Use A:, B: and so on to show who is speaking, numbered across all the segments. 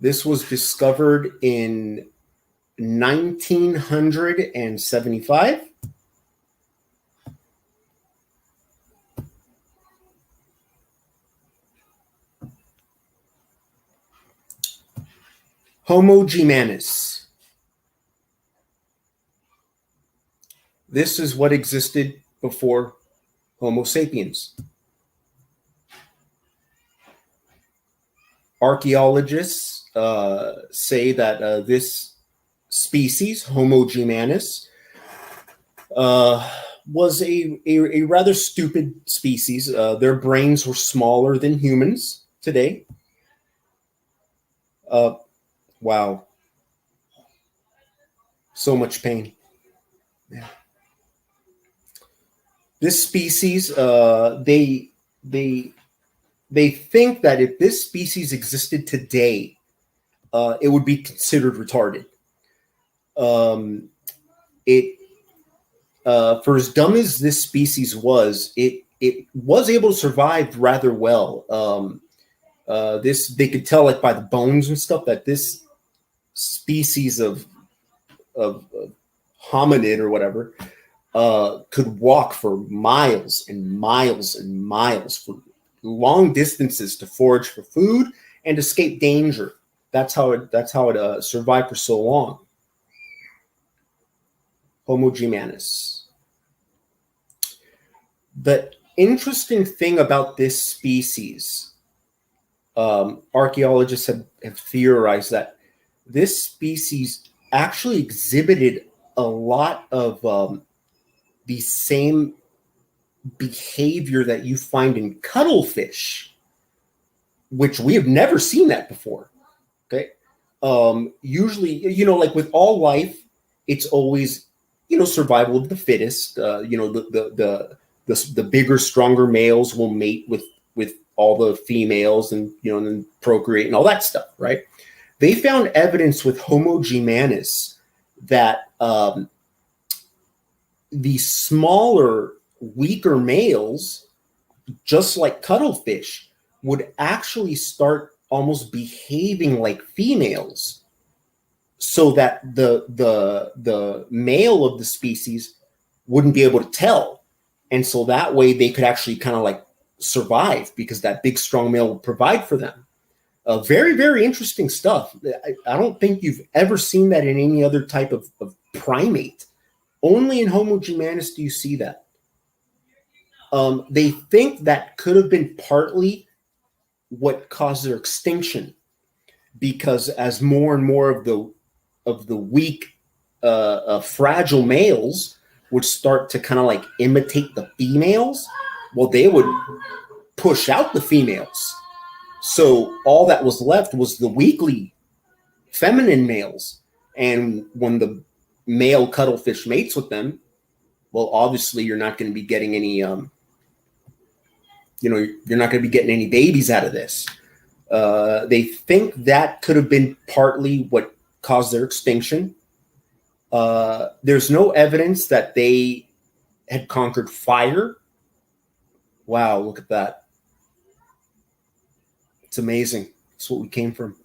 A: This was discovered in 1975. Homo Manus. This is what existed before Homo sapiens. Archaeologists say that this species, Homo Manus, was a rather stupid species. Their brains were smaller than humans today. Wow. So much pain. Yeah. This species, they think that if this species existed today, it would be considered retarded. For as dumb as this species was, it was able to survive rather well. They could tell, like by the bones and stuff, that this species of hominid or whatever could walk for miles and miles and miles for long distances to forage for food and escape danger. That's how it survived for so long. Homo Manus. The interesting thing about this species, archaeologists have theorized that this species actually exhibited a lot of the same behavior that you find in cuttlefish, which we have never seen that before. Okay. Usually, like with all life, it's always, survival of the fittest. The bigger, stronger males will mate with all the females and, and then procreate and all that stuff, right? They found evidence with Homo Manus that the smaller, weaker males, just like cuttlefish, would actually start almost behaving like females, so that the male of the species wouldn't be able to tell, and so that way they could actually kind of like survive, because that big strong male would provide for them. Very, very interesting stuff. I don't think you've ever seen that in any other type of primate. Only in Homo Manus do you see that. They think that could have been partly what caused their extinction, because as more and more of the weak, fragile males would start to kind of like imitate the females, well, they would push out the females. So all that was left was the weakly feminine males. And when the male cuttlefish mates with them, well, obviously you're not going to be getting any, you're not going to be getting any babies out of this. They think that could have been partly what caused their extinction. There's no evidence that they had conquered fire. Wow, look at that. It's amazing. It's what we came from.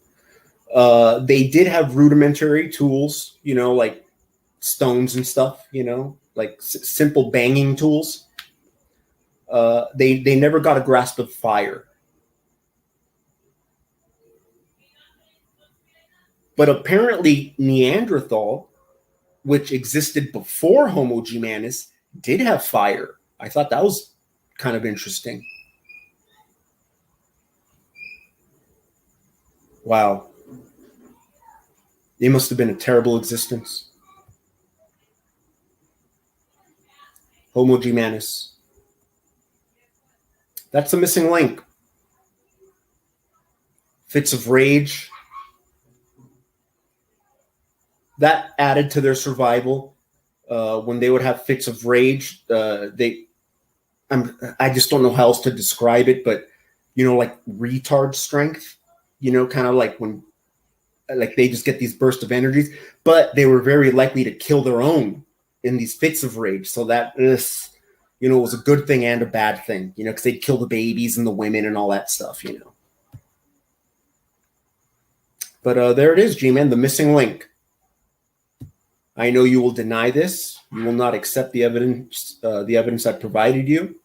A: They did have rudimentary tools, like stones and stuff, like simple banging tools. They never got a grasp of fire. But apparently Neanderthal, which existed before Homo Manus, did have fire. I thought that was kind of interesting. Wow. It must have been a terrible existence. Homo Manus. That's a missing link. Fits of rage. That added to their survival. When they would have fits of rage, I just don't know how else to describe it, but like retard strength, kind of like when, like they just get these bursts of energies, but they were very likely to kill their own in these fits of rage. So that is, was a good thing and a bad thing, because they'd kill the babies and the women and all that stuff, But there it is, G-Man, the missing link. I know you will deny this. You will not accept the evidence I provided you.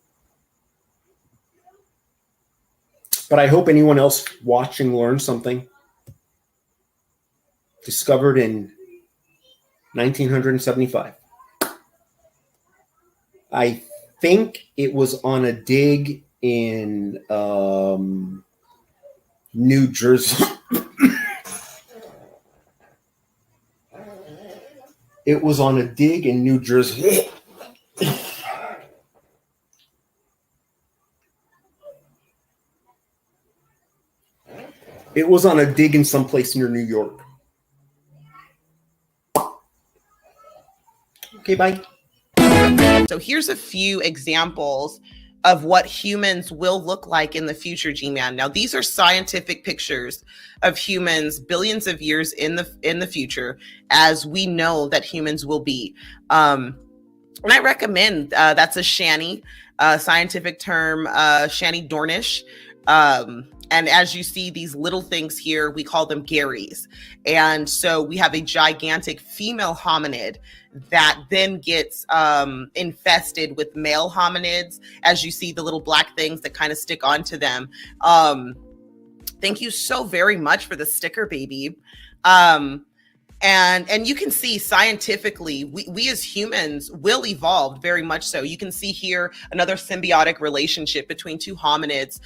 A: But I hope anyone else watching learned something. Discovered in 1975. I think it was on a dig in New Jersey. It was on a dig in New Jersey. It was on a dig in someplace near New York. Okay, bye.
B: So here's a few examples of what humans will look like in the future, G-Man. Now, these are scientific pictures of humans billions of years in the future, as we know that humans will be. And I recommend, that's a Shanny, scientific term, Shanny Dornish. And as you see these little things here, we call them Garys. And so we have a gigantic female hominid that then gets infested with male hominids. As you see the little black things that kind of stick onto them. Thank you so very much for the sticker, baby. And you can see scientifically, we as humans will evolve very much so. You can see here another symbiotic relationship between two hominids.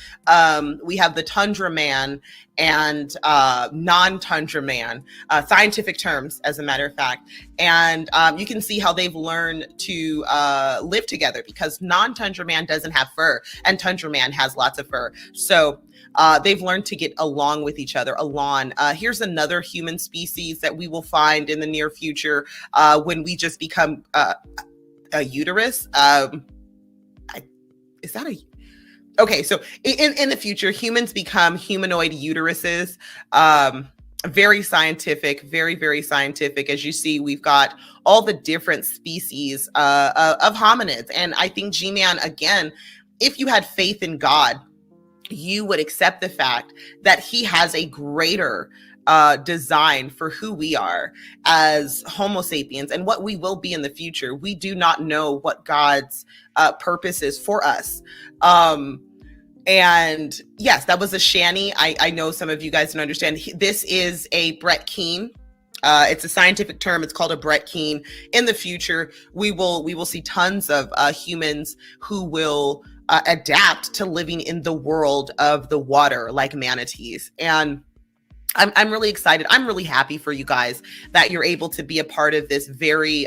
B: We have the tundra man and non-tundra man, scientific terms, as a matter of fact. And you can see how they've learned to live together, because non-tundra man doesn't have fur and tundra man has lots of fur. So they've learned to get along with each other. Alon. Here's another human species that we will find in the near future when we just become a uterus. Is that a... Okay, so in the future, humans become humanoid uteruses. Very scientific, very, very scientific. As you see, we've got all the different species of hominids. And I think, G-Man, again, if you had faith in God, you would accept the fact that he has a greater design for who we are as Homo sapiens and what we will be in the future. We do not know what God's purpose is for us. And yes, that was a Shanny. I know some of you guys don't understand. This is a Brett Keane. It's a scientific term. It's called a Brett Keane. In the future, we will see tons of humans who will adapt to living in the world of the water, like manatees. And I'm really excited. I'm really happy for you guys that you're able to be a part of this very